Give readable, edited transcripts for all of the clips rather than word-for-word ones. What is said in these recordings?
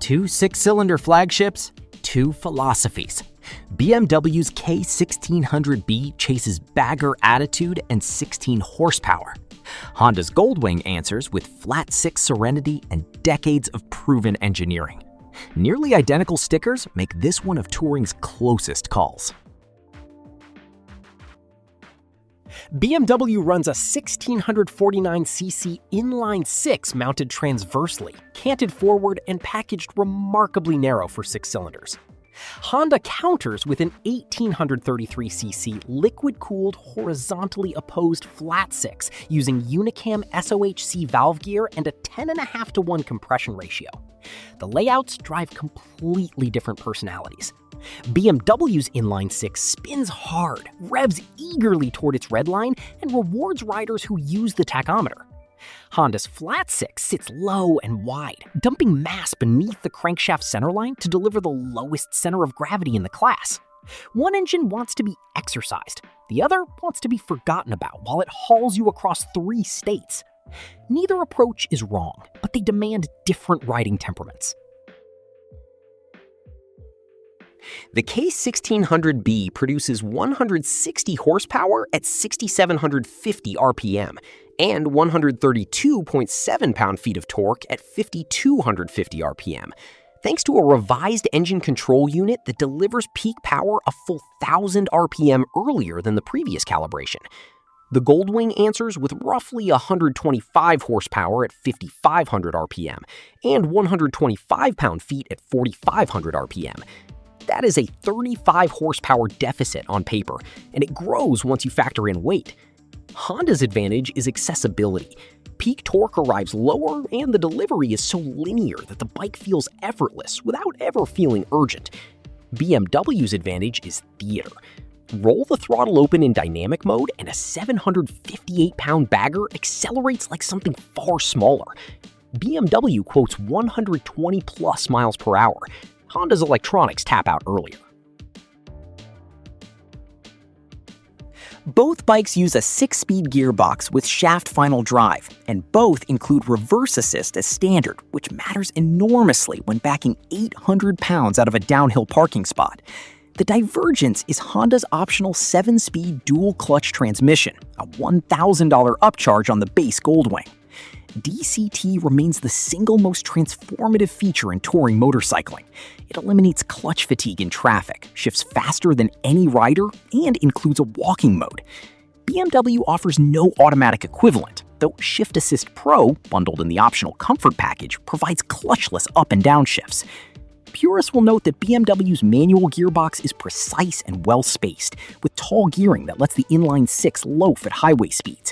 2 six-cylinder flagships, 2 philosophies. BMW's K1600B chases bagger attitude and 16 horsepower. Honda's Goldwing answers with flat 6 serenity and decades of proven engineering. Nearly identical stickers make this one of touring's closest calls. BMW runs a 1649cc inline-6 mounted transversely, canted forward, and packaged remarkably narrow for 6 cylinders. Honda counters with an 1833cc liquid-cooled, horizontally opposed flat 6 using Unicam SOHC valve gear and a 10.5-to-1 compression ratio. The layouts drive completely different personalities. BMW's inline-6 spins hard, revs eagerly toward its red line, and rewards riders who use the tachometer. Honda's flat 6 sits low and wide, dumping mass beneath the crankshaft centerline to deliver the lowest center of gravity in the class. One engine wants to be exercised, the other wants to be forgotten about while it hauls you across 3 states. Neither approach is wrong, but they demand different riding temperaments. The K1600B produces 160 horsepower at 6,750 RPM and 132.7 pound-feet of torque at 5,250 RPM, thanks to a revised engine control unit that delivers peak power a full 1,000 RPM earlier than the previous calibration. The Goldwing answers with roughly 125 horsepower at 5,500 RPM and 125 pound-feet at 4,500 RPM. That is a 35 horsepower deficit on paper, and it grows once you factor in weight. Honda's advantage is accessibility. Peak torque arrives lower, and the delivery is so linear that the bike feels effortless without ever feeling urgent. BMW's advantage is theater. Roll the throttle open in dynamic mode, and a 758-pound bagger accelerates like something far smaller. BMW quotes 120+ miles per hour. Honda's electronics tap out earlier. Both bikes use a 6-speed gearbox with shaft final drive, and both include reverse assist as standard, which matters enormously when backing 800 pounds out of a downhill parking spot. The divergence is Honda's optional 7-speed dual-clutch transmission, a $1,000 upcharge on the base Goldwing. DCT remains the single most transformative feature in touring motorcycling. It eliminates clutch fatigue in traffic, shifts faster than any rider, and includes a walking mode. BMW offers no automatic equivalent, though Shift Assist Pro, bundled in the optional comfort package, provides clutchless up and down shifts. Purists will note that BMW's manual gearbox is precise and well-spaced, with tall gearing that lets the inline-6 loaf at highway speeds.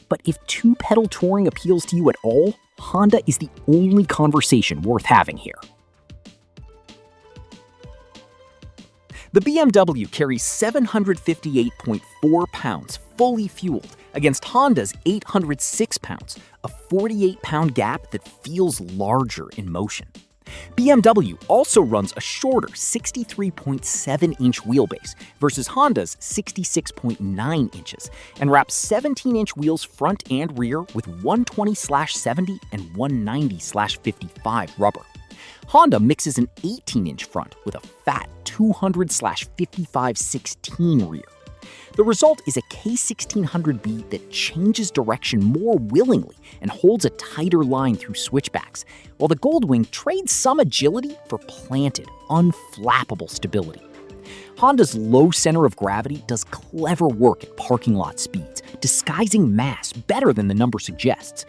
But if two-pedal touring appeals to you at all, Honda is the only conversation worth having here. The BMW carries 758.4 pounds fully fueled against Honda's 806 pounds, a 48-pound gap that feels larger in motion. BMW also runs a shorter 63.7-inch wheelbase versus Honda's 66.9 inches and wraps 17-inch wheels front and rear with 120/70 and 190/55 rubber. Honda mixes an 18-inch front with a fat 200/55/16 rear. The result is a K1600B that changes direction more willingly and holds a tighter line through switchbacks, while the Goldwing trades some agility for planted, unflappable stability. Honda's low center of gravity does clever work at parking lot speeds, disguising mass better than the number suggests.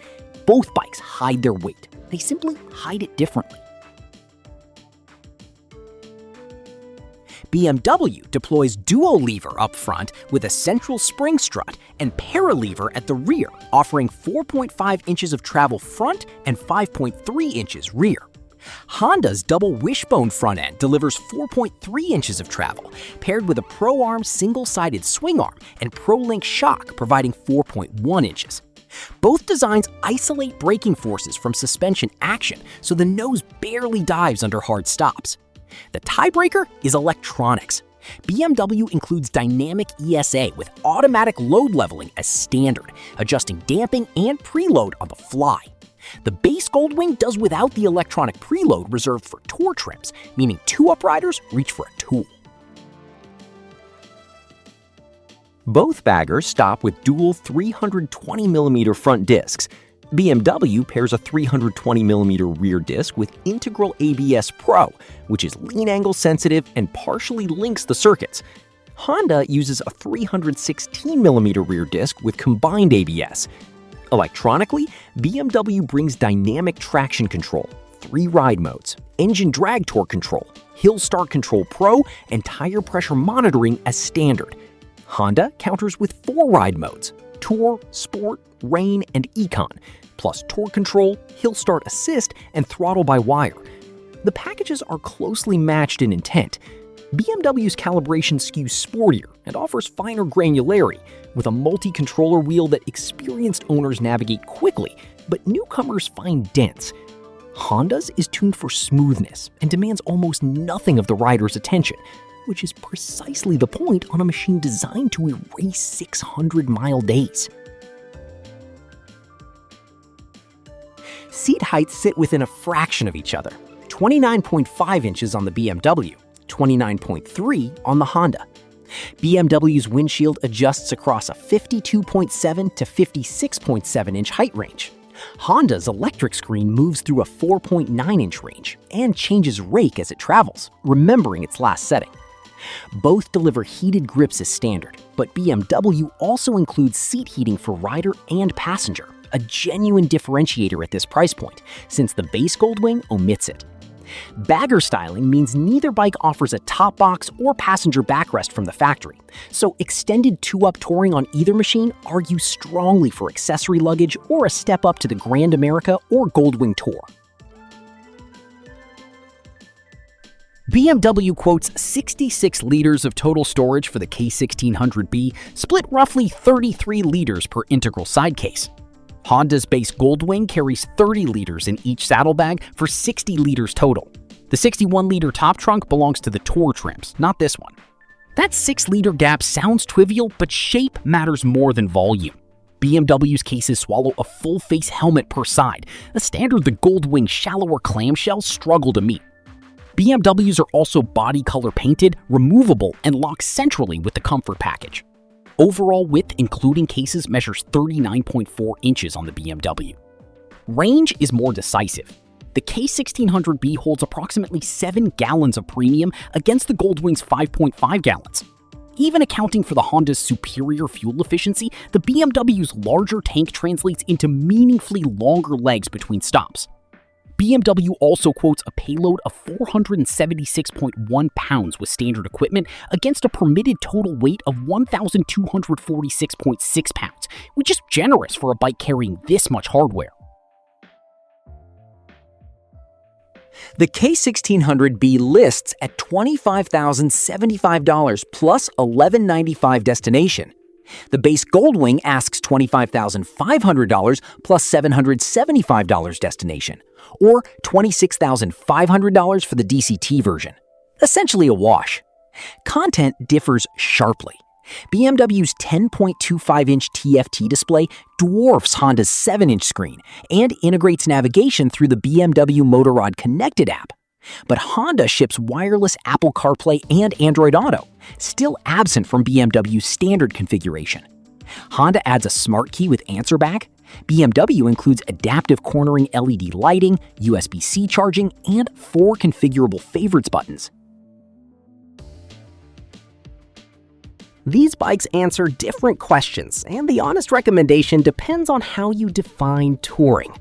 Both bikes hide their weight. They simply hide it differently. BMW deploys dual-lever up front with a central spring strut and paralever at the rear, offering 4.5 inches of travel front and 5.3 inches rear. Honda's double wishbone front end delivers 4.3 inches of travel, paired with a Pro-Arm single-sided swing arm and Pro-Link shock providing 4.1 inches. Both designs isolate braking forces from suspension action, so the nose barely dives under hard stops. The tiebreaker is electronics. BMW includes dynamic ESA with automatic load leveling as standard, adjusting damping and preload on the fly. The base Goldwing does without the electronic preload reserved for tour trims, meaning two upriders reach for a tool. Both baggers stop with dual 320mm front discs. BMW pairs a 320mm rear disc with integral ABS Pro, which is lean angle sensitive and partially links the circuits. Honda uses a 316mm rear disc with combined ABS. Electronically, BMW brings dynamic traction control, 3 ride modes, engine drag torque control, hill start control Pro, and tire pressure monitoring as standard. Honda counters with 4 ride modes, Tour, Sport, Rain, and Econ, plus torque control, hill start assist, and throttle by wire. The packages are closely matched in intent. BMW's calibration skews sportier and offers finer granularity, with a multi-controller wheel that experienced owners navigate quickly, but newcomers find dense. Honda's is tuned for smoothness and demands almost nothing of the rider's attention, which is precisely the point on a machine designed to erase 600-mile days. Seat heights sit within a fraction of each other, 29.5 inches on the BMW, 29.3 on the Honda. BMW's windshield adjusts across a 52.7 to 56.7 inch height range. Honda's electric screen moves through a 4.9 inch range and changes rake as it travels, remembering its last setting. Both deliver heated grips as standard, but BMW also includes seat heating for rider and passenger, a genuine differentiator at this price point, since the base Goldwing omits it. Bagger styling means neither bike offers a top box or passenger backrest from the factory, so extended 2-up touring on either machine argues strongly for accessory luggage or a step up to the Grand America or Goldwing Tour. BMW quotes 66 liters of total storage for the K1600B, split roughly 33 liters per integral side case. Honda's base Goldwing carries 30 liters in each saddlebag for 60 liters total. The 61-liter top trunk belongs to the Tour trims, not this one. That 6-liter gap sounds trivial, but shape matters more than volume. BMW's cases swallow a full-face helmet per side, a standard the Goldwing shallower clamshells struggle to meet. BMWs are also body color painted, removable, and locked centrally with the comfort package. Overall width, including cases, measures 39.4 inches on the BMW. Range is more decisive. The K1600B holds approximately 7 gallons of premium against the Goldwing's 5.5 gallons. Even accounting for the Honda's superior fuel efficiency, the BMW's larger tank translates into meaningfully longer legs between stops. BMW also quotes a payload of 476.1 pounds with standard equipment against a permitted total weight of 1,246.6 pounds, which is generous for a bike carrying this much hardware. The K1600B lists at $25,075 plus $1,195 destination. The base Goldwing asks $25,500 plus $775 destination, or $26,500 for the DCT version. Essentially a wash. Content differs sharply. BMW's 10.25-inch TFT display dwarfs Honda's 7-inch screen and integrates navigation through the BMW Motorrad Connected app. But Honda ships wireless Apple CarPlay and Android Auto, still absent from BMW's standard configuration. Honda adds a smart key with answer back. BMW includes adaptive cornering LED lighting, USB-C charging, and 4 configurable favorites buttons. These bikes answer different questions, and the honest recommendation depends on how you define touring.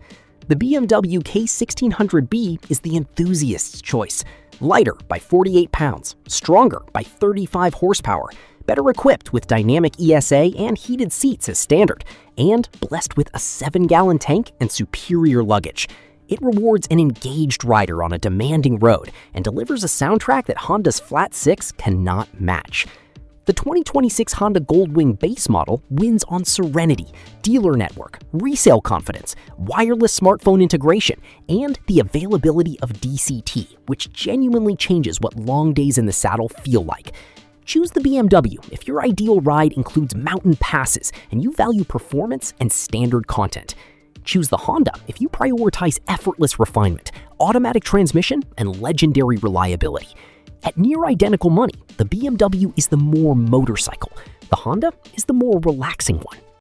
The BMW K1600B is the enthusiast's choice. Lighter by 48 pounds, stronger by 35 horsepower, better equipped with dynamic ESA and heated seats as standard, and blessed with a 7-gallon tank and superior luggage. It rewards an engaged rider on a demanding road and delivers a soundtrack that Honda's Flat 6 cannot match. The 2026 Honda Goldwing base model wins on serenity, dealer network, resale confidence, wireless smartphone integration, and the availability of DCT, which genuinely changes what long days in the saddle feel like. Choose the BMW if your ideal ride includes mountain passes and you value performance and standard content. Choose the Honda if you prioritize effortless refinement, automatic transmission, and legendary reliability. At near identical money, the BMW is the more motorcycle. The Honda is the more relaxing one.